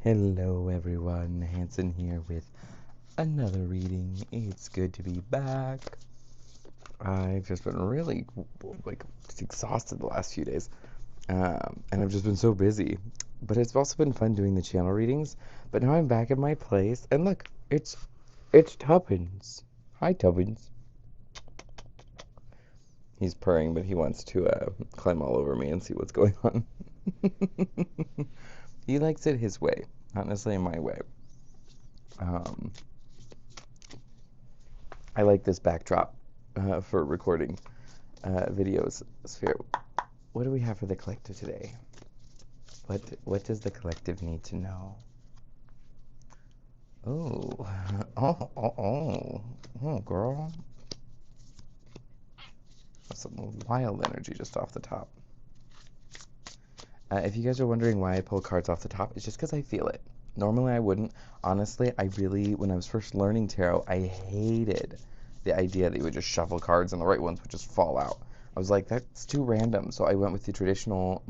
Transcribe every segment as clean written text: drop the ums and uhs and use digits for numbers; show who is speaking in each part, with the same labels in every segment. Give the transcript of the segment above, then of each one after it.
Speaker 1: Hello everyone, Hanson here with another reading. It's good to be back. I've just been really exhausted the last few days, and I've just been so busy. But it's also been fun doing the channel readings. But now I'm back at my place, and look, it's Tubbins. Hi Tubbins. He's purring, but he wants to climb all over me and see what's going on. He likes it his way, not necessarily my way. I like this backdrop for recording videos. Sphere, what do we have for the collective today? What does the collective need to know? Oh, girl. That's some wild energy just off the top. If you guys are wondering why I pull cards off the top, it's just because I feel it. Normally I wouldn't. Honestly, when I was first learning tarot, I hated the idea that you would just shuffle cards and the right ones would just fall out. I was like, that's too random. So I went with the traditional,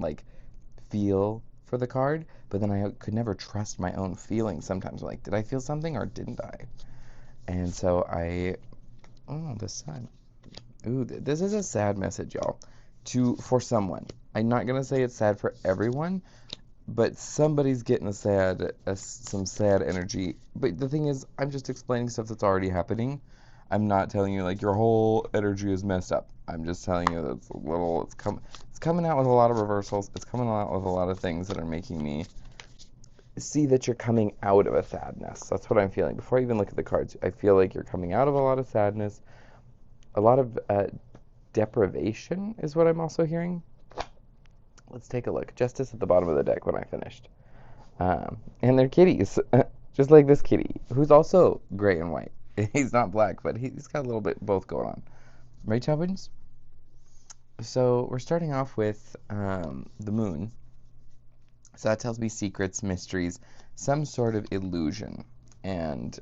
Speaker 1: feel for the card, but then I could never trust my own feelings sometimes. Like, did I feel something or didn't I? And so the sun. Ooh, this is a sad message, y'all. For someone. I'm not going to say it's sad for everyone, but somebody's getting some sad energy. But the thing is, I'm just explaining stuff that's already happening. I'm not telling you, your whole energy is messed up. I'm just telling you that it's coming out with a lot of reversals. It's coming out with a lot of things that are making me see that you're coming out of a sadness. That's what I'm feeling. Before I even look at the cards, I feel like you're coming out of a lot of sadness. A lot of deprivation is what I'm also hearing. Let's take a look. Justice at the bottom of the deck when I finished. And they're kitties, just like this kitty, who's also gray and white. He's not black, but he's got a little bit both going on. Right, Chubbins? So we're starting off with the moon. So that tells me secrets, mysteries, some sort of illusion. And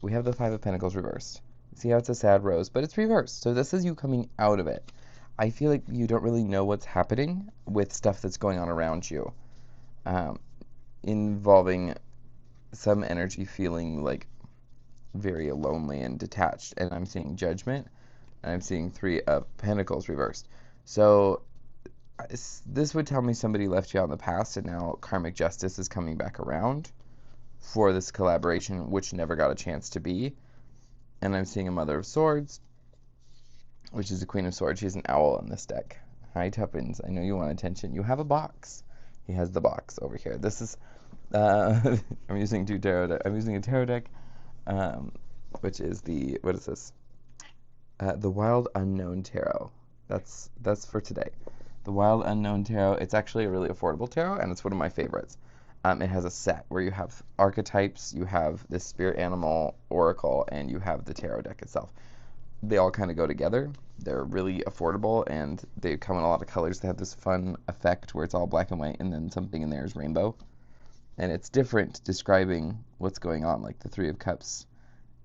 Speaker 1: we have the Five of Pentacles reversed. See how it's a sad rose, but it's reversed. So this is you coming out of it. I feel like you don't really know what's happening with stuff that's going on around you, involving some energy feeling very lonely and detached. And I'm seeing Judgment, and I'm seeing Three of Pentacles reversed. So this would tell me somebody left you out in the past, and now karmic justice is coming back around for this collaboration, which never got a chance to be. And I'm seeing a Mother of Swords, which is the Queen of Swords. She's an owl in this deck. Hi, Tuppence. I know you want attention. You have a box. He has the box over here. This is, I'm using two tarot decks. I'm using a tarot deck, which is what is this? The Wild Unknown Tarot. That's for today. The Wild Unknown Tarot. It's actually a really affordable tarot, and it's one of my favorites. It has a set where you have archetypes, you have the spirit animal oracle, and you have the tarot deck itself. They all kind of go together. They're really affordable, and they come in a lot of colors. They have this fun effect where it's all black and white, and then something in there is rainbow. And it's different describing what's going on, like the Three of Cups.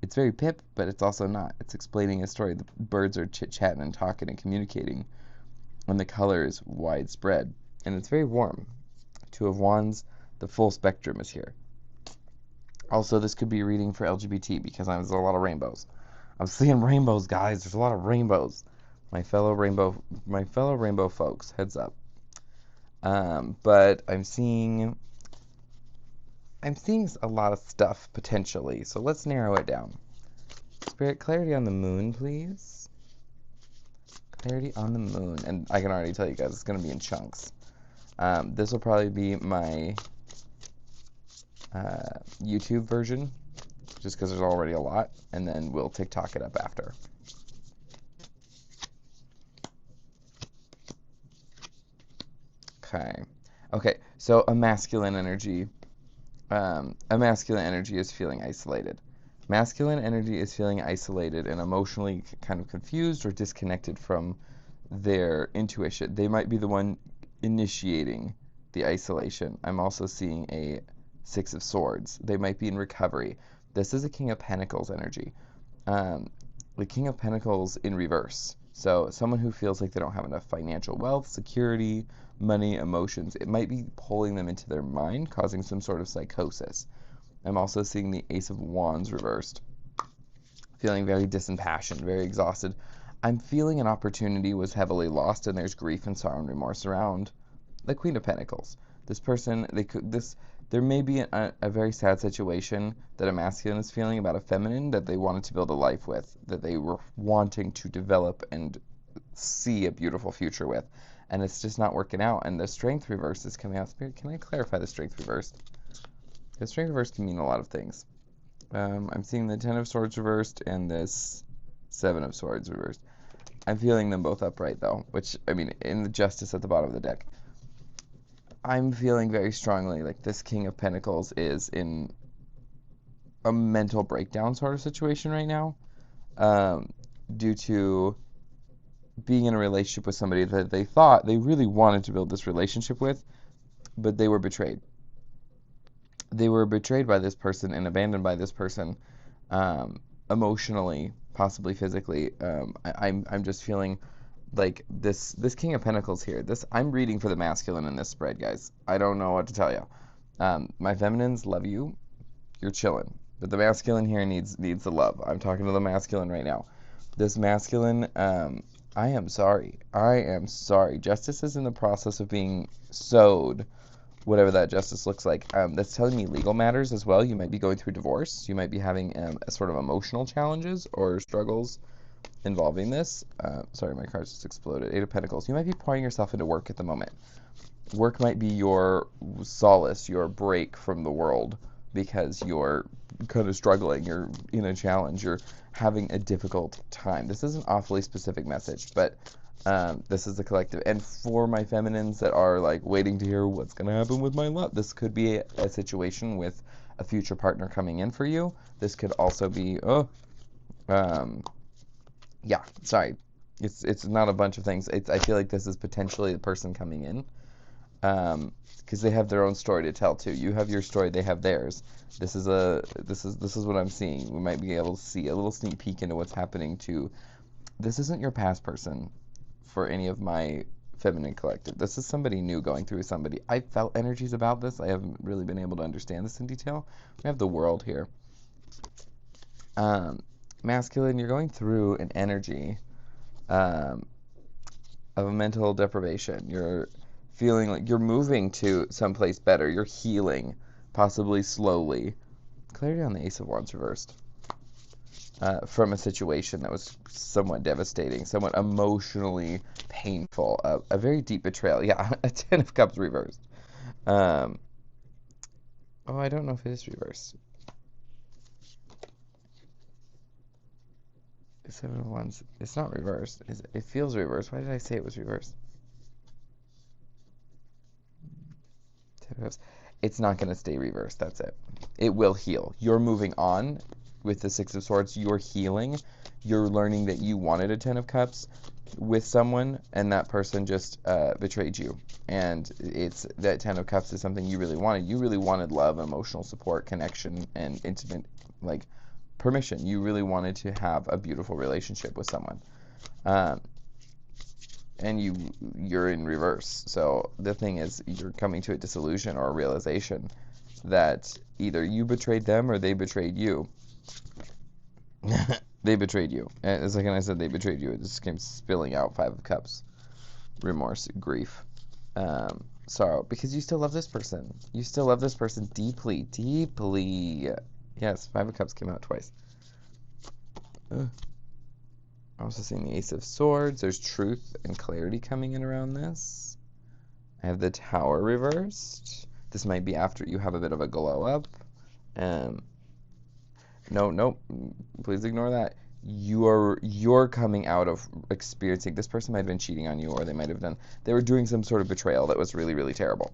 Speaker 1: It's very pip, but it's also not. It's explaining a story. The birds are chit-chatting and talking and communicating, and the color is widespread. And it's very warm. Two of Wands. The full spectrum is here. Also, this could be a reading for LGBT because there's a lot of rainbows. I'm seeing rainbows, guys. There's a lot of rainbows. My fellow rainbow folks, heads up. But I'm seeing a lot of stuff potentially. So let's narrow it down. Spirit, clarity on the moon, please. Clarity on the moon, and I can already tell you guys it's going to be in chunks. This will probably be my YouTube version, just because there's already a lot, and then we'll TikTok it up after. Okay, so a masculine energy is feeling isolated. Masculine energy is feeling isolated and emotionally kind of confused or disconnected from their intuition. They might be the one initiating the isolation. I'm also seeing a Six of Swords. They might be in recovery. This is a King of Pentacles energy. The King of Pentacles in reverse. So someone who feels like they don't have enough financial wealth, security, money, emotions. It might be pulling them into their mind, causing some sort of psychosis. I'm also seeing the Ace of Wands reversed. Feeling very disimpassioned, very exhausted. I'm feeling an opportunity was heavily lost, and there's grief and sorrow and remorse around the Queen of Pentacles. This person, there may be a very sad situation that a masculine is feeling about a feminine that they wanted to build a life with, that they were wanting to develop and see a beautiful future with, and it's just not working out. And the Strength reverse is coming out. Spirit, can I clarify the Strength reversed? The Strength reversed can mean a lot of things. I'm seeing the Ten of Swords reversed and this Seven of Swords reversed. I'm feeling them both upright, though, which, I mean, in the Justice at the bottom of the deck. I'm feeling very strongly like this King of Pentacles is in a mental breakdown sort of situation right now, due to being in a relationship with somebody that they thought they really wanted to build this relationship with, but they were betrayed. They were betrayed by this person and abandoned by this person, emotionally, possibly physically. I'm just feeling like this King of Pentacles here. I'm reading for the masculine in this spread, guys. I don't know what to tell you. My feminines love you. You're chilling, but the masculine here needs the love. I'm talking to the masculine right now. This masculine, I am sorry. Justice is in the process of being sowed, whatever that justice looks like. That's telling me legal matters as well. You might be going through divorce. You might be having a sort of emotional challenges or struggles involving this. Sorry, my card just exploded. Eight of Pentacles. You might be pouring yourself into work at the moment. Work might be your solace, your break from the world, because you're kind of struggling. You're in a challenge. You're having a difficult time. This is an awfully specific message, but this is the collective. And for my feminines that are like waiting to hear what's going to happen with my love, this could be a situation with a future partner coming in for you. This could also be, yeah, sorry. It's not a bunch of things. I feel like this is potentially the person coming in, because they have their own story to tell too. You have your story, they have theirs. This is what I'm seeing. We might be able to see a little sneak peek into what's happening to. This isn't your past person for any of my feminine collective. This is somebody new going through somebody. I felt energies about this. I haven't really been able to understand this in detail. We have the World here. Masculine, you're going through an energy of a mental deprivation. You're feeling like you're moving to someplace better. You're healing, possibly slowly. Clarity on the Ace of Wands reversed. From a situation that was somewhat devastating, somewhat emotionally painful, a very deep betrayal. Yeah, a Ten of Cups reversed. Oh, I don't know if it is reversed. Seven of Wands. It's not reversed. It feels reversed. Why did I say it was reversed? Ten of Cups. It's not going to stay reversed. That's it. It will heal. You're moving on with the Six of Swords. You're healing. You're learning that you wanted a Ten of Cups with someone, and that person just betrayed you. And it's that Ten of Cups is something you really wanted. You really wanted love, emotional support, connection, and intimate, like, permission. You really wanted to have a beautiful relationship with someone, and you're in reverse. So the thing is, you're coming to a disillusion or a realization that either you betrayed them or they betrayed you. They betrayed you. And the second I said they betrayed you, it just came spilling out. Five of Cups, remorse, grief, sorrow, because you still love this person. You still love this person deeply, deeply. Yes, Five of Cups came out twice. I'm also seeing the Ace of Swords. There's truth and clarity coming in around this. I have the Tower reversed. This might be after you have a bit of a glow up. No, please ignore that. You're coming out of experiencing. This person might have been cheating on you, or they were doing some sort of betrayal that was really, really terrible.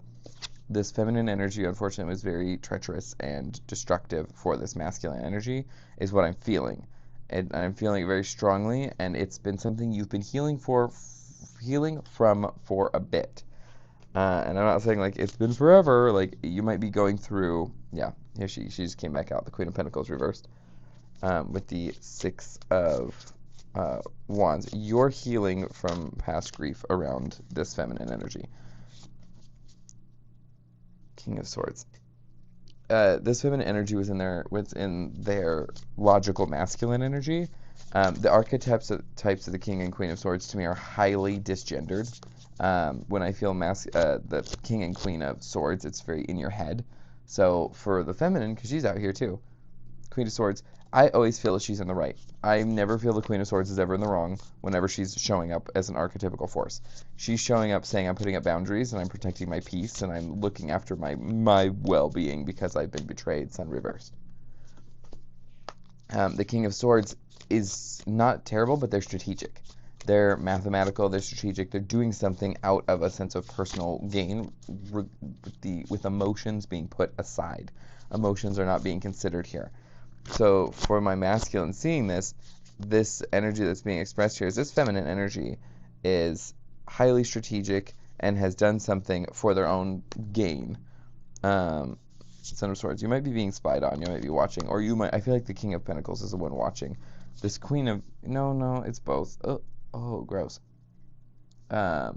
Speaker 1: This feminine energy, unfortunately, was very treacherous and destructive for this masculine energy, is what I'm feeling. And I'm feeling it very strongly, and it's been something you've been healing from for a bit. And I'm not saying, like, it's been forever. Like, you might be going through, yeah, here she just came back out. The Queen of Pentacles reversed. With the Six of Wands. You're healing from past grief around this feminine energy. King of Swords. This feminine energy was in their logical masculine energy. The archetypes types of the King and Queen of Swords to me are highly disgendered. When I feel the King and Queen of Swords, it's very in your head. So for the feminine, because she's out here too, Queen of Swords, I always feel that she's in the right. I never feel the Queen of Swords is ever in the wrong whenever she's showing up as an archetypical force. She's showing up saying I'm putting up boundaries and I'm protecting my peace and I'm looking after my well-being because I've been betrayed, sun reversed. The King of Swords is not terrible, but they're strategic. They're mathematical, they're strategic, they're doing something out of a sense of personal gain with emotions being put aside. Emotions are not being considered here. So for my masculine seeing this energy that's being expressed here is this feminine energy is highly strategic and has done something for their own gain. Son of Swords, you might be being spied on, you might be watching, or I feel like the King of Pentacles is the one watching. This Queen of, no, it's both. Oh, gross. My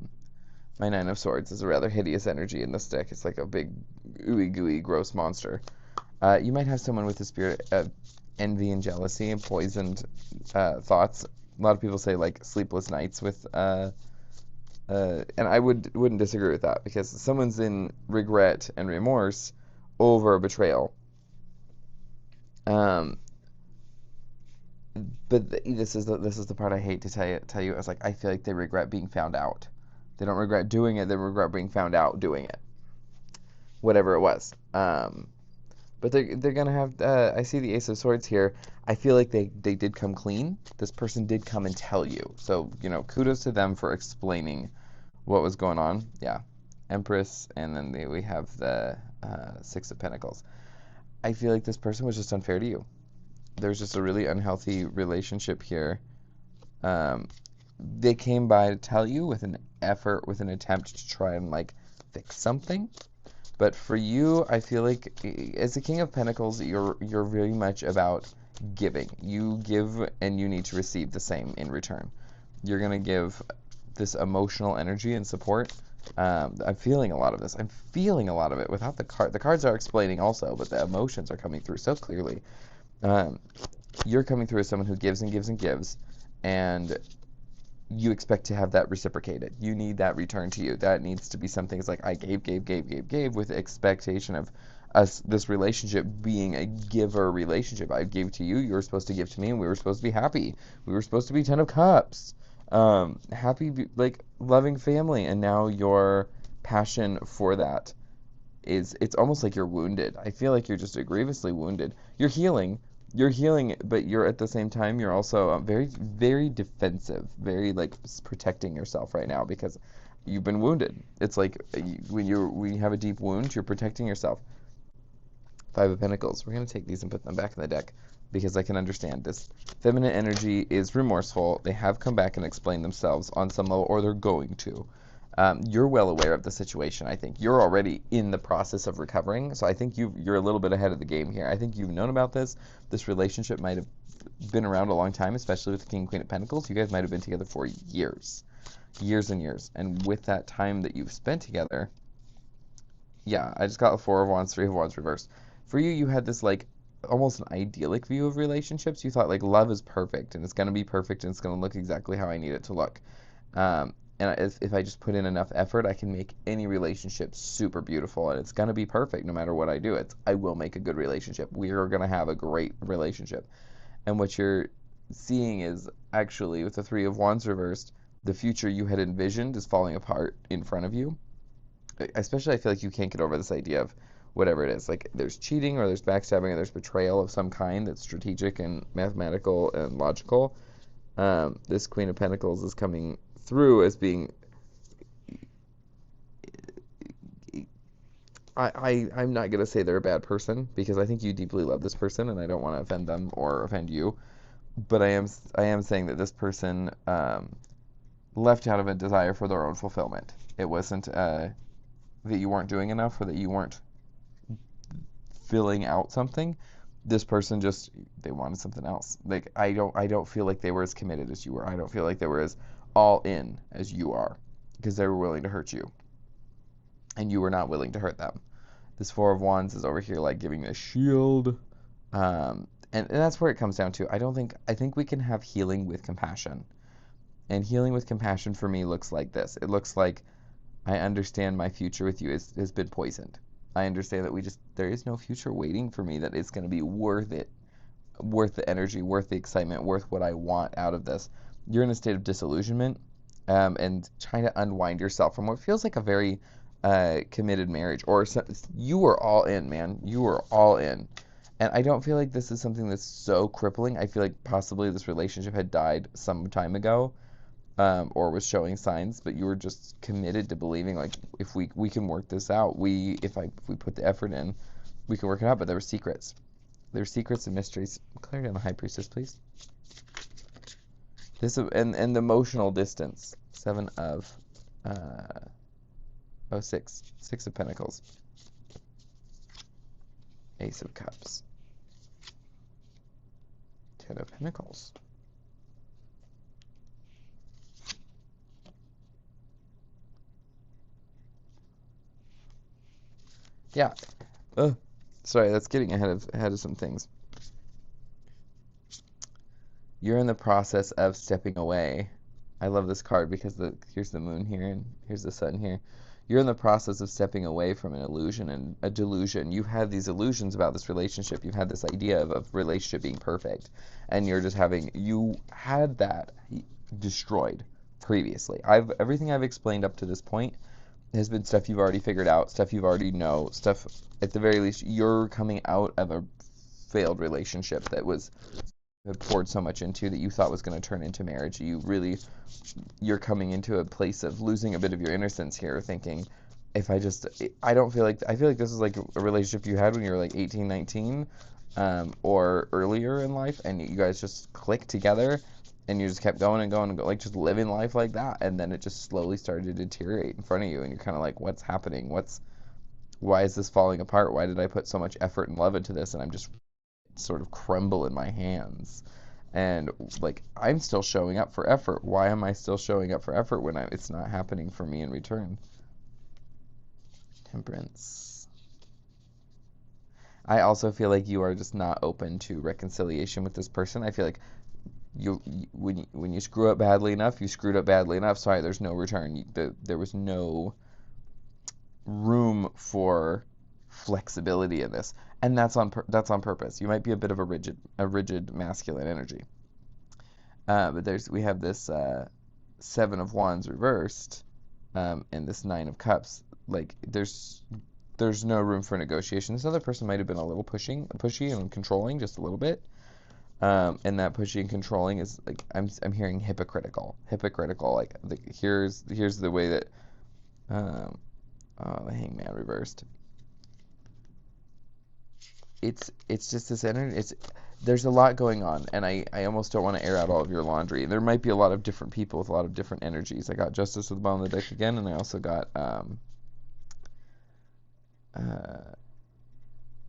Speaker 1: Nine of Swords is a rather hideous energy in the stick. It's like a big, ooey gooey, gross monster. You might have someone with a spirit of envy and jealousy and poisoned thoughts. A lot of people say like sleepless nights with, and I wouldn't disagree with that because someone's in regret and remorse over a betrayal. But this is the part I hate to tell you. It's like I feel like they regret being found out. They don't regret doing it. They regret being found out doing it. Whatever it was. But they're gonna have. I see the Ace of Swords here. I feel like they did come clean. This person did come and tell you. So kudos to them for explaining what was going on. Yeah, Empress, and then we have the Six of Pentacles. I feel like this person was just unfair to you. There's just a really unhealthy relationship here. They came by to tell you with an effort, with an attempt to try and fix something. But for you, I feel like as the King of Pentacles, you're very much about giving. You give and you need to receive the same in return. You're going to give this emotional energy and support. I'm feeling a lot of this. I'm feeling a lot of it without the card. The cards are explaining also, but the emotions are coming through so clearly. You're coming through as someone who gives and gives and gives, and you expect to have that reciprocated. You need that return to you. That needs to be something. It's like I gave with expectation of this relationship being a giver relationship. I gave to you, you were supposed to give to me, and we were supposed to be happy. We were supposed to be 10 of Cups. Happy, loving family, and now your passion for that it's almost like you're wounded. I feel like you're just grievously wounded. You're healing, but you're at the same time, you're also very, very defensive, very protecting yourself right now because you've been wounded. It's like when you have a deep wound, you're protecting yourself. Five of Pentacles. We're going to take these and put them back in the deck because I can understand this. Feminine energy is remorseful. They have come back and explained themselves on some level, or they're going to. You're well aware of the situation, I think. You're already in the process of recovering, so I think you're a little bit ahead of the game here. I think you've known about this. This relationship might have been around a long time, especially with the King and Queen of Pentacles. You guys might have been together for years. Years and years. And with that time that you've spent together, yeah, I just got a Four of Wands, Three of Wands reversed. For you, you had this almost an idyllic view of relationships. You thought love is perfect, and it's going to be perfect, and it's going to look exactly how I need it to look. And if I just put in enough effort, I can make any relationship super beautiful, and it's going to be perfect no matter what I do. I will make a good relationship. We are going to have a great relationship. And what you're seeing is actually, with the Three of Wands reversed, the future you had envisioned is falling apart in front of you. Especially, I feel like you can't get over this idea of whatever it is. There's cheating, or there's backstabbing, or there's betrayal of some kind that's strategic and mathematical and logical. This Queen of Pentacles is coming through as being I'm not gonna say they're a bad person because I think you deeply love this person and I don't want to offend them or offend you, but I am saying that this person left out of a desire for their own fulfillment. It wasn't that you weren't doing enough or that you weren't filling out something. This person they wanted something else. I don't feel like they were as committed as you were. I don't feel like they were as all in as you are because they were willing to hurt you and you were not willing to hurt them. This Four of Wands is over here like giving a shield. And that's where it comes down to. I think we can have healing with compassion. And healing with compassion for me looks like this. It looks like I understand my future with you has been poisoned. I understand that there is no future waiting for me that is going to be worth it, worth the energy, worth the excitement, worth what I want out of this. You're in a state of disillusionment, and trying to unwind yourself from what feels like a very committed marriage. Or you were all in, man. You were all in. And I don't feel like this is something that's so crippling. I feel like possibly this relationship had died some time ago, or was showing signs, but you were just committed to believing like if we can work this out, if we put the effort in, we can work it out. But there were secrets. There were secrets and mysteries. Clarity on the High Priestess, please. This and the emotional distance. Six of Pentacles. Ace of Cups. 10 of Pentacles. Yeah. Sorry, that's getting ahead of some things. You're in the process of stepping away. I love this card because here's the moon here and here's the sun here. You're in the process of stepping away from an illusion and a delusion. You've had these illusions about this relationship. You've had this idea of relationship being perfect, and you had that destroyed previously. Everything I've explained up to this point has been stuff you've already figured out, stuff you've already know, stuff, at the very least, you're coming out of a failed relationship that had poured so much into that you thought was going to turn into marriage. You're coming into a place of losing a bit of your innocence here, thinking, I feel like this is like a relationship you had when you were like 18, 19, or earlier in life, and you guys just clicked together, and you just kept going and going and go, like just living life like that, and then it just slowly started to deteriorate in front of you, and you're kind of like, what's happening? Why is this falling apart? Why did I put so much effort and love into this, and I'm just sort of crumble in my hands? And like, I'm still showing up for effort. Why am I still showing up for effort when it's not happening for me in return? Temperance. I also feel like you are just not open to reconciliation with this person. I feel like when you screw up badly enough, you screwed up badly enough. Sorry, there's no return. There was no room for flexibility in this, and that's on purpose. You might be a bit of a rigid masculine energy, but we have this Seven of Wands reversed, and this Nine of Cups. Like there's no room for negotiation. This other person might have been a little pushy and controlling, just a little bit. And that pushy and controlling is like I'm hearing hypocritical. Like here's the way that the Hangman reversed. It's just this energy. There's a lot going on, and I almost don't want to air out all of your laundry. There might be a lot of different people with a lot of different energies. I got Justice at the bottom of the deck again, and I also got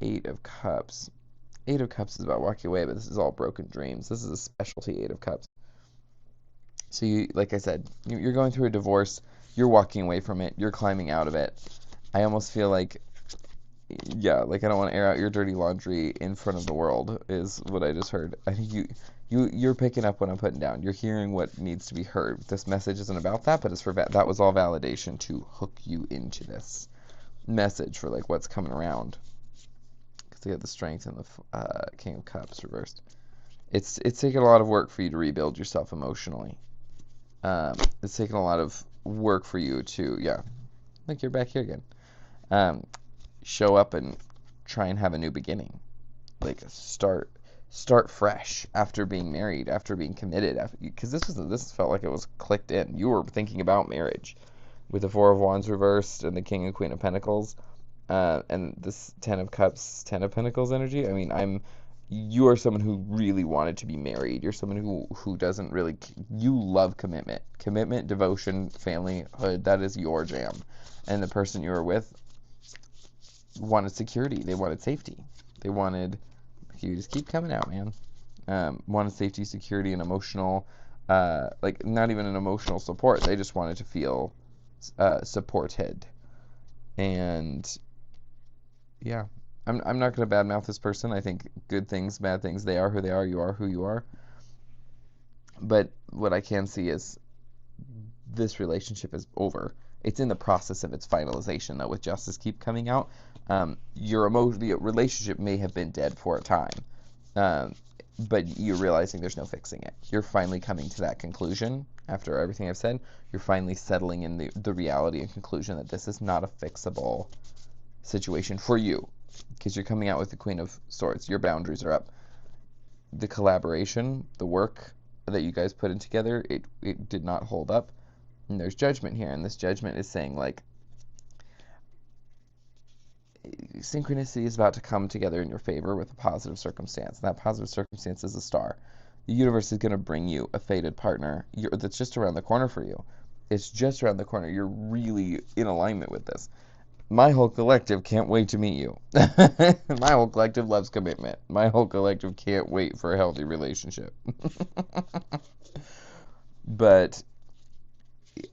Speaker 1: Eight of Cups. Eight of Cups is about walking away, but this is all broken dreams. This is a specialty Eight of Cups. So like I said, you're going through a divorce. You're walking away from it. You're climbing out of it. I almost feel like, like I don't want to air out your dirty laundry in front of the world is what I just heard. I think you're picking up what I'm putting down. You're hearing what needs to be heard. This message isn't about that, but it's that was all validation to hook you into this message for like what's coming around. They got the Strength and the King of Cups reversed. It's taken a lot of work for you to rebuild yourself emotionally. It's taken a lot of work for you to, like you're back here again. Show up and try and have a new beginning. Like start fresh after being married, after being committed. Because this felt like it was clicked in. You were thinking about marriage with the Four of Wands reversed and the King and Queen of Pentacles. And this Ten of Cups, Ten of Pentacles energy. I mean, you are someone who really wanted to be married. You're someone who doesn't really, you love commitment, devotion, familyhood. That is your jam. And the person you were with wanted security. They wanted safety. They wanted, you just keep coming out, man. Wanted safety, security, and emotional, like not even an emotional support. They just wanted to feel supported. And yeah. I'm not going to badmouth this person. I think good things, bad things, they are who they are who you are. But what I can see is this relationship is over. It's in the process of its finalization, though, with Justice keep coming out. The relationship may have been dead for a time, um, but you're realizing there's no fixing it. You're finally coming to that conclusion after everything I've said. You're finally settling in the reality and conclusion that this is not a fixable situation for you, because you're coming out with the Queen of Swords. Your boundaries are up. The collaboration, the work that you guys put in together, it did not hold up. And there's judgment here, and this judgment is saying, like, synchronicity is about to come together in your favor with a positive circumstance. And that positive circumstance is a star. The universe is going to bring you a fated partner that's just around the corner for you. It's just around the corner. You're really in alignment with this. My whole collective can't wait to meet you. My whole collective loves commitment. My whole collective can't wait for a healthy relationship. But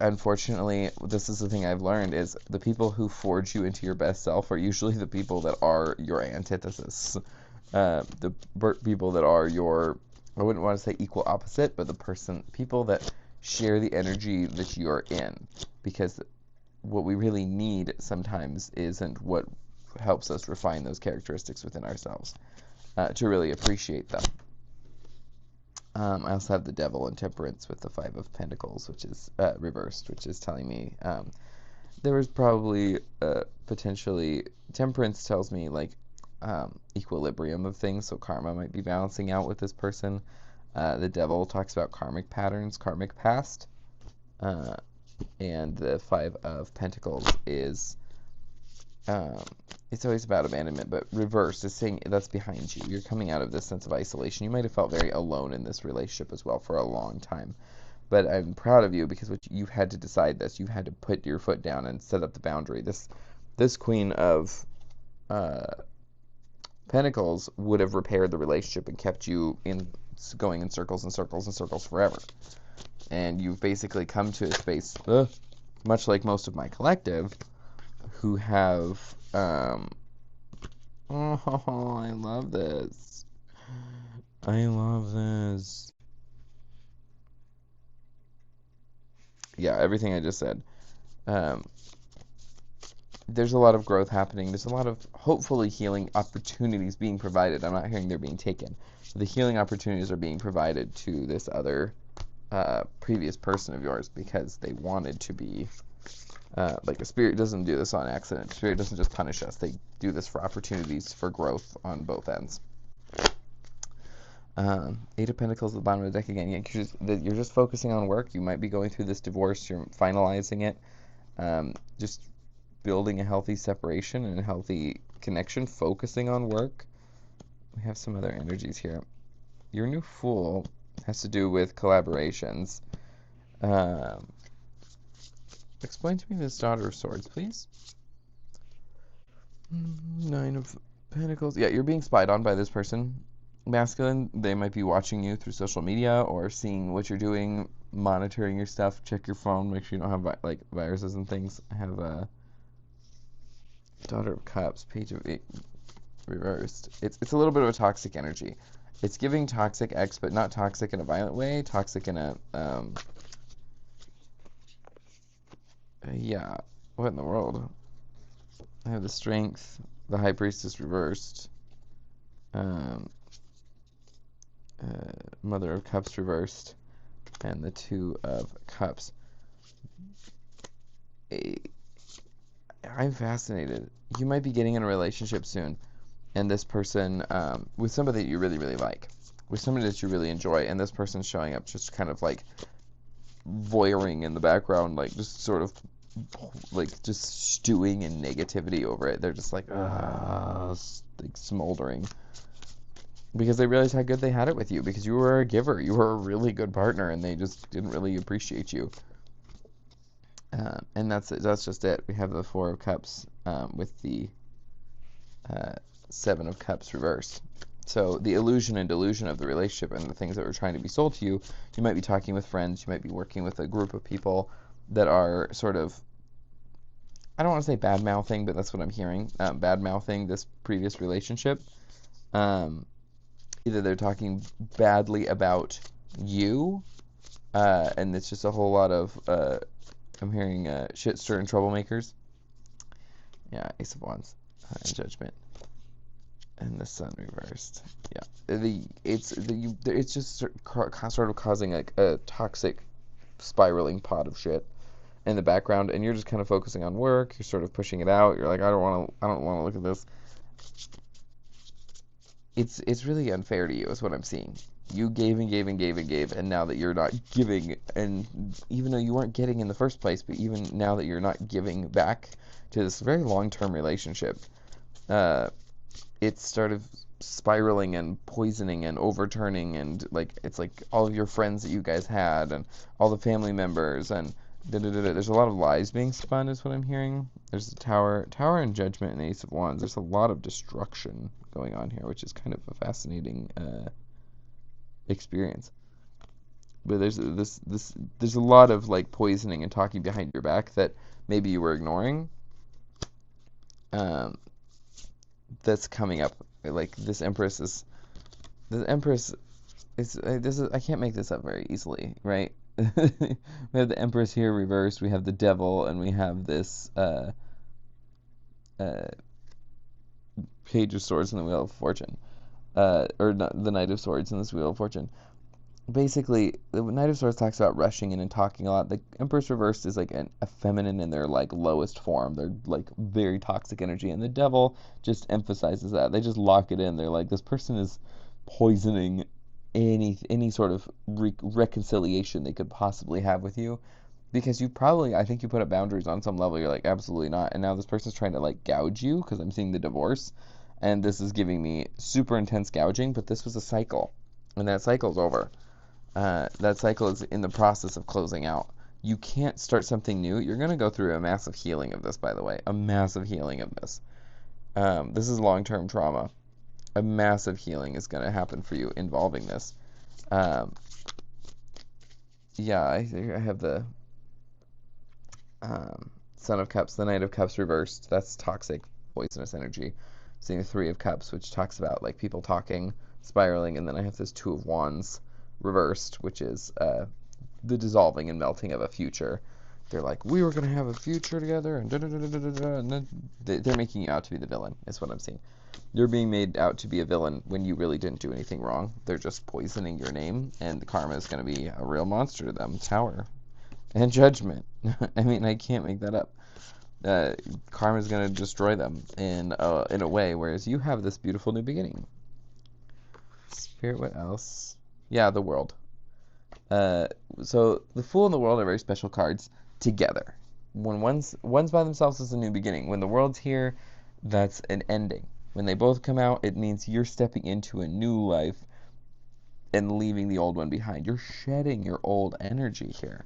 Speaker 1: unfortunately, this is the thing I've learned, is the people who forge you into your best self are usually the people that are your antithesis. The people that are your, I wouldn't want to say equal opposite, but people that share the energy that you're in. Because what we really need sometimes isn't what helps us refine those characteristics within ourselves, to really appreciate them. I also have the Devil and Temperance with the Five of Pentacles, which is reversed, which is telling me there was probably potentially, Temperance tells me like equilibrium of things, so karma might be balancing out with this person. The Devil talks about karmic patterns, karmic past, and the Five of Pentacles is it's always about abandonment, but reversed is saying that's behind you. You're coming out of this sense of isolation. You might have felt very alone in this relationship as well for a long time. But I'm proud of you, because you've had to decide this. You've had to put your foot down and set up the boundary. This Queen of Pentacles would have repaired the relationship and kept you going in circles and circles and circles forever. And you've basically come to a space, much like most of my collective, who have oh, I love this. I love this. Yeah, everything I just said. There's a lot of growth happening. There's a lot of hopefully healing opportunities being provided. I'm not hearing they're being taken. The healing opportunities are being provided to this other previous person of yours, because they wanted to be like, the Spirit doesn't do this on accident. Spirit doesn't just punish us. They do this for opportunities for growth on both ends. Eight of Pentacles at the bottom of the deck again. Yeah, you're just focusing on work. You might be going through this divorce. You're finalizing it. Just building a healthy separation and a healthy connection. Focusing on work. We have some other energies here. Your new Fool has to do with collaborations. Explain to me this Daughter of Swords, please. Nine of Pentacles. Yeah, you're being spied on by this person. Masculine. They might be watching you through social media or seeing what you're doing, monitoring your stuff. Check your phone. Make sure you don't have like viruses and things. I have a Daughter of Cups, Page of Eight reversed. It's a little bit of a toxic energy. It's giving toxic X, but not toxic in a violent way. Toxic in a yeah, what in the world? I have the Strength, the High Priestess reversed, Mother of Cups reversed, and the Two of Cups. I'm fascinated. You might be getting in a relationship soon, and this person, with somebody that you really, really like, with somebody that you really enjoy, and this person's showing up just kind of like voyeuring in the background, like just sort of like just stewing in negativity over it. They're just like, like smoldering, because they realized how good they had it with you, because you were a giver, you were a really good partner, and they just didn't really appreciate you. And that's it. That's just it. We have the Four of Cups with the Seven of Cups reversed. So the illusion and delusion of the relationship and the things that were trying to be sold to you, you might be talking with friends, you might be working with a group of people that are sort of I don't want to say bad mouthing, but that's what I'm hearing. Bad mouthing this previous relationship. Um, Either they're talking badly about you, and it's just a whole lot of I'm hearing shit stirring troublemakers. Yeah, Ace of Wands and Judgment, and the Sun reversed. Yeah, it's just sort of causing like a toxic spiraling pot of shit in the background, and you're just kind of focusing on work. You're sort of pushing it out. You're like, I don't want to look at this. It's really unfair to you, is what I'm seeing. You gave and gave and gave and gave, and now that you're not giving, and even though you weren't getting in the first place, but even now that you're not giving back to this very long-term relationship, it's started spiraling and poisoning and overturning, and like it's like all of your friends that you guys had and all the family members and there's a lot of lies being spun, is what I'm hearing. There's the Tower and Judgment and Ace of Wands. There's a lot of destruction going on here, which is kind of a fascinating experience. But there's a lot of like poisoning and talking behind your back that maybe you were ignoring. That's coming up. Like this Empress is I can't make this up very easily, right? We have the Empress here reversed, we have the Devil, and we have this Page of Swords in the Wheel of Fortune. Or not, the Knight of Swords in this Wheel of Fortune. Basically, the Knight of Swords talks about rushing in and talking a lot. The Empress reversed is like a feminine in their like lowest form. They're like very toxic energy, and the Devil just emphasizes that. They just lock it in. They're like, this person is poisoning any sort of reconciliation they could possibly have with you, because I think you put up boundaries on some level. You're like, absolutely not. And now this person's trying to like gouge you, because I'm seeing the divorce, and this is giving me super intense gouging. But this was a cycle, and that cycle's over. That cycle is in the process of closing out. You can't start something new. You're going to go through a massive healing of this, by the way. A massive healing of this. This is long-term trauma. A massive healing is going to happen for you involving this. Yeah, I have the Son of Cups, the Knight of Cups reversed. That's toxic, poisonous energy. Seeing the Three of Cups, which talks about like people talking, spiraling, and then I have this Two of Wands reversed, which is the dissolving and melting of a future. They're like, we were going to have a future together, and and then they're making you out to be the villain, is what I'm seeing. You're being made out to be a villain when you really didn't do anything wrong. They're just poisoning your name, and the karma is going to be a real monster to them. Tower and Judgment. I mean, I can't make that up. Karma is going to destroy them in a way, whereas you have this beautiful new beginning. Spirit, what else? Yeah, the World. So the Fool and the World are very special cards together. When one's by themselves, is a new beginning. When the World's here, that's an ending. When they both come out, it means you're stepping into a new life and leaving the old one behind. You're shedding your old energy here.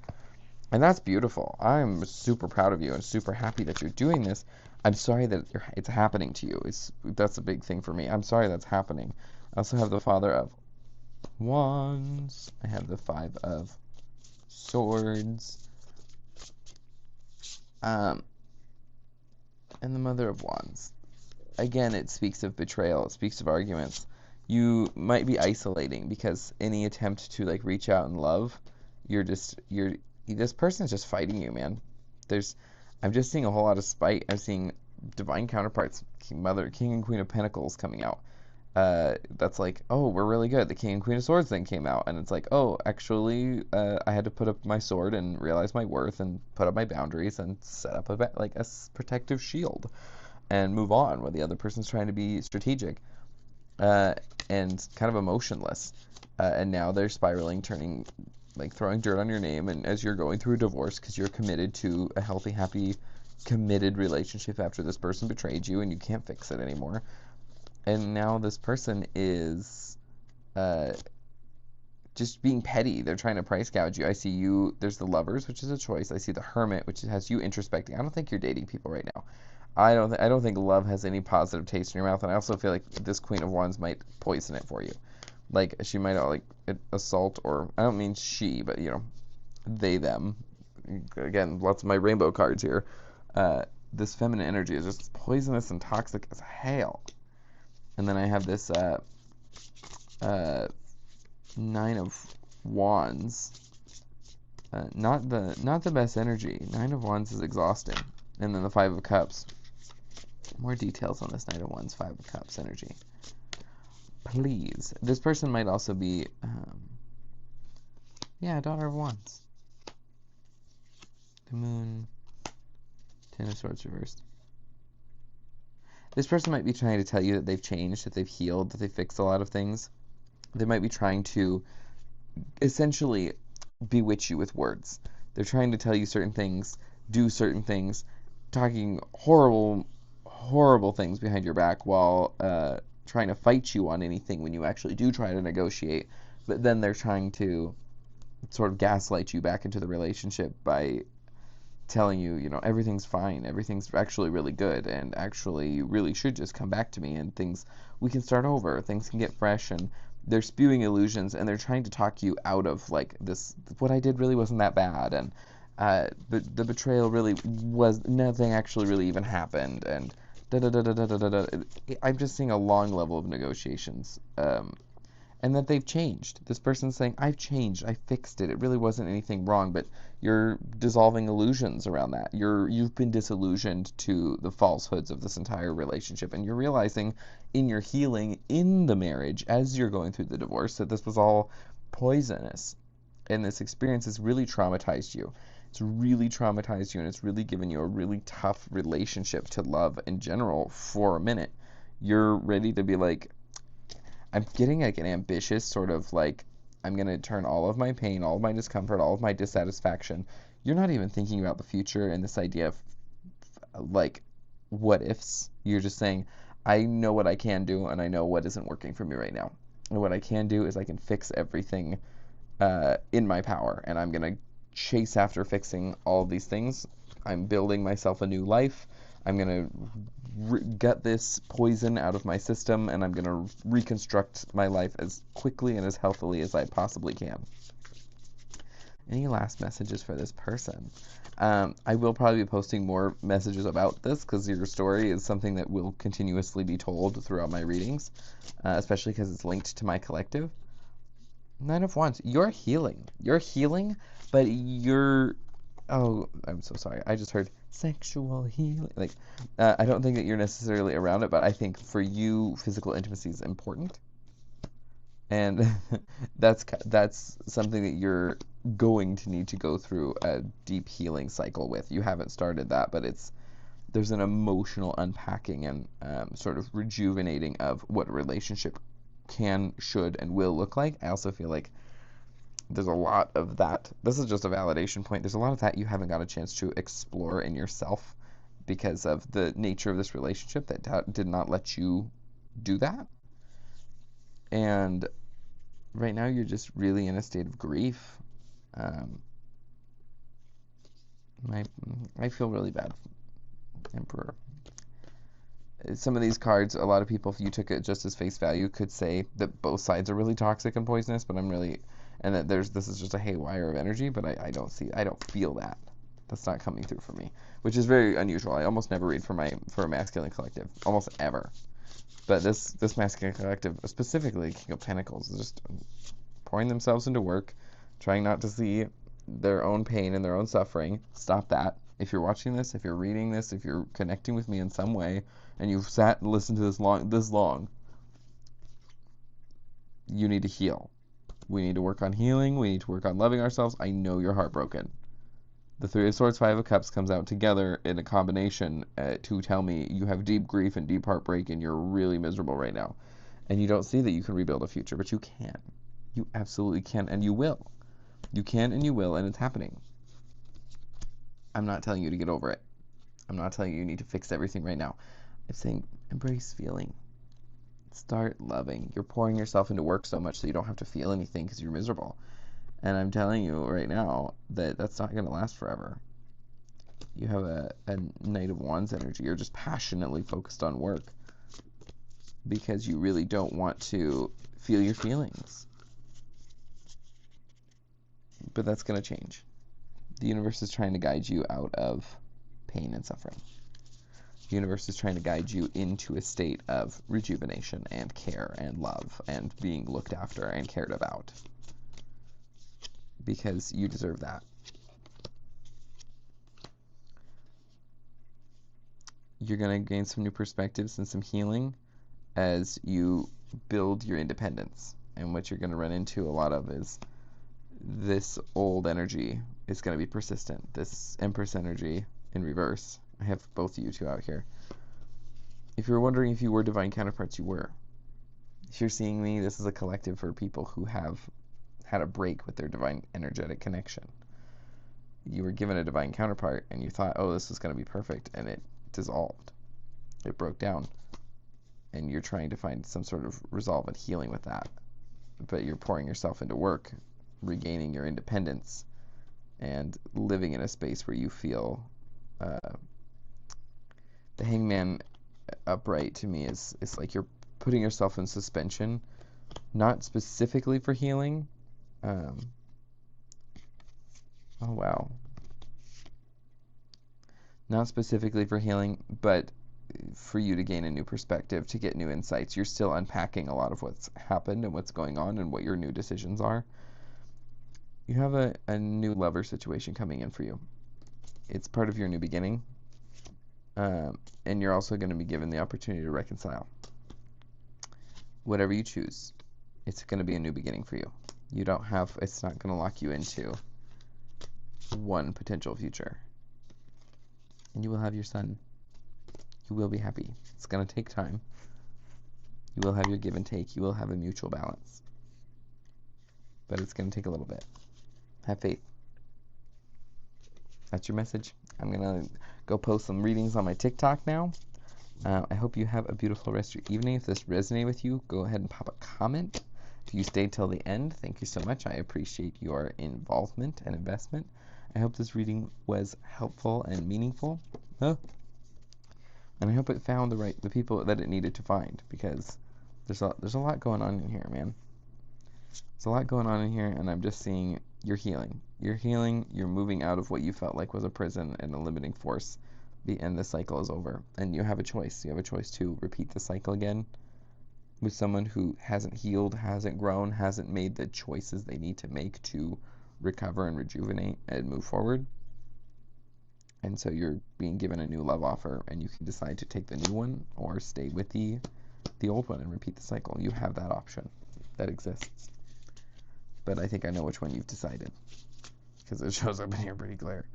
Speaker 1: And that's beautiful. I'm super proud of you and super happy that you're doing this. I'm sorry that it's happening to you. That's a big thing for me. I'm sorry that's happening. I also have the Father of Wands. I have the Five of Swords. And the Mother of Wands. Again, it speaks of betrayal. It speaks of arguments. You might be isolating, because any attempt to like reach out and love, this person's just fighting you, man. I'm just seeing a whole lot of spite. I'm seeing divine counterparts, King and Queen of Pentacles coming out. That's like, oh, we're really good. The King and Queen of Swords thing came out, and it's like, oh, actually, I had to put up my sword and realize my worth and put up my boundaries and set up a protective shield and move on, where the other person's trying to be strategic and kind of emotionless. And now they're spiraling, turning, like throwing dirt on your name, and as you're going through a divorce, because you're committed to a healthy, happy, committed relationship after this person betrayed you and you can't fix it anymore. And now this person is just being petty. They're trying to price gouge you. I see you, there's the Lovers, which is a choice. I see the Hermit, which has you introspecting. I don't think you're dating people right now. I don't think love has any positive taste in your mouth, and I also feel like this Queen of Wands might poison it for you. Like, she might like assault, or I don't mean she, but they, them. Again, lots of my rainbow cards here. this feminine energy is just poisonous and toxic as hell. And then I have this Nine of Wands. Not the best energy. Nine of Wands is exhausting. And then the Five of Cups. More details on this Knight of Wands, Five of Cups energy. Please. This person might also be, Daughter of Wands. The Moon. Ten of Swords reversed. This person might be trying to tell you that they've changed, that they've healed, that they've fixed a lot of things. They might be trying to essentially bewitch you with words. They're trying to tell you certain things, do certain things, talking horrible things behind your back while trying to fight you on anything when you actually do try to negotiate. But then they're trying to sort of gaslight you back into the relationship by telling you, everything's fine, everything's actually really good, and actually you really should just come back to me, and we can start over, things can get fresh, and they're spewing illusions, and they're trying to talk you out of, like, this, what I did really wasn't that bad, and the betrayal really was, nothing actually really even happened, and da-da-da-da-da-da-da. I'm just seeing a long level of negotiations, and that they've changed. This person's saying, I've changed, I fixed it, it really wasn't anything wrong, but you're dissolving illusions around that. You've been disillusioned to the falsehoods of this entire relationship, and you're realizing in your healing in the marriage, as you're going through the divorce, that this was all poisonous, and this experience has really traumatized you. It's really traumatized you, and it's really given you a really tough relationship to love in general for a minute. You're ready to be like, I'm getting like an ambitious sort of like, I'm going to turn all of my pain, all of my discomfort, all of my dissatisfaction. You're not even thinking about the future and this idea of like what ifs. You're just saying, I know what I can do and I know what isn't working for me right now. And what I can do is I can fix everything in my power, and I'm going to chase after fixing all of these things. I'm building myself a new life. I'm going to get this poison out of my system, and I'm going to reconstruct my life as quickly and as healthily as I possibly can. Any last messages for this person? I will probably be posting more messages about this because your story is something that will continuously be told throughout my readings, especially because it's linked to my collective. Nine of Wands. You're healing. You're healing, but you're... Oh, I'm so sorry. I just heard sexual healing. Like, I don't think that you're necessarily around it, but I think for you, physical intimacy is important. And that's something that you're going to need to go through a deep healing cycle with. You haven't started that, but there's an emotional unpacking and sort of rejuvenating of what a relationship can, should, and will look like. I also feel like there's a lot of that. This is just a validation point. There's a lot of that you haven't got a chance to explore in yourself because of the nature of this relationship that did not let you do that. And right now you're just really in a state of grief. I feel really bad, Emperor. Some of these cards, a lot of people, if you took it just as face value, could say that both sides are really toxic and poisonous, but and that this is just a haywire of energy, but I don't feel that. That's not coming through for me, which is very unusual. I almost never read for a masculine collective, almost ever. But this masculine collective, specifically King of Pentacles, is just pouring themselves into work, trying not to see their own pain and their own suffering. Stop that. If you're watching this, if you're reading this, if you're connecting with me in some way, and you've sat and listened to this long, you need to heal. We need to work on healing. We need to work on loving ourselves. I know you're heartbroken. The Three of Swords, Five of Cups comes out together in a combination to tell me you have deep grief and deep heartbreak and you're really miserable right now. And you don't see that you can rebuild a future, but you can. You absolutely can, and you will. You can and you will, and it's happening. I'm not telling you to get over it. I'm not telling you need to fix everything right now. I'm saying embrace feeling. Start loving. You're pouring yourself into work so much that you don't have to feel anything because you're miserable. And I'm telling you right now that that's not going to last forever. You have a Knight of Wands energy. You're just passionately focused on work because you really don't want to feel your feelings. But that's going to change. The universe is trying to guide you out of pain and suffering. The universe is trying to guide you into a state of rejuvenation and care and love and being looked after and cared about. Because you deserve that. You're going to gain some new perspectives and some healing as you build your independence. And what you're going to run into a lot of is this old energy is going to be persistent. This Empress energy in reverse. I have both of you two out here. If you're wondering if you were divine counterparts, you were. If you're seeing me, this is a collective for people who have had a break with their divine energetic connection. You were given a divine counterpart and you thought, oh, this is going to be perfect, and it dissolved. It broke down. And you're trying to find some sort of resolve and healing with that. But you're pouring yourself into work, regaining your independence, and living in a space where you feel the hangman upright to me is like you're putting yourself in suspension, not specifically for healing. Oh wow. Not specifically for healing, but for you to gain a new perspective, to get new insights. You're still unpacking a lot of what's happened and what's going on and what your new decisions are. You have a new lover situation coming in for you. It's part of your new beginning. And you're also going to be given the opportunity to reconcile. Whatever you choose, it's going to be a new beginning for you. It's not going to lock you into one potential future. And you will have your son. You will be happy. It's going to take time. You will have your give and take. You will have a mutual balance. But it's going to take a little bit. Have faith. That's your message. I'm going to go post some readings on my TikTok now. I hope you have a beautiful rest of your evening. If this resonated with you, go ahead and pop a comment. If you stayed till the end, thank you so much. I appreciate your involvement and investment. I hope this reading was helpful and meaningful. And I hope it found the people that it needed to find, because there's a lot going on in here, man. There's a lot going on in here, and I'm just seeing you're healing. You're healing. You're moving out of what you felt like was a prison and a limiting force. And the cycle is over. And you have a choice. You have a choice to repeat the cycle again with someone who hasn't healed, hasn't grown, hasn't made the choices they need to make to recover and rejuvenate and move forward. And so you're being given a new love offer, and you can decide to take the new one or stay with the old one and repeat the cycle. You have that option. That exists. But I think I know which one you've decided, because it shows up in here pretty clear.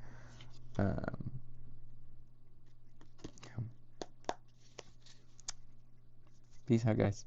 Speaker 1: Peace out, guys.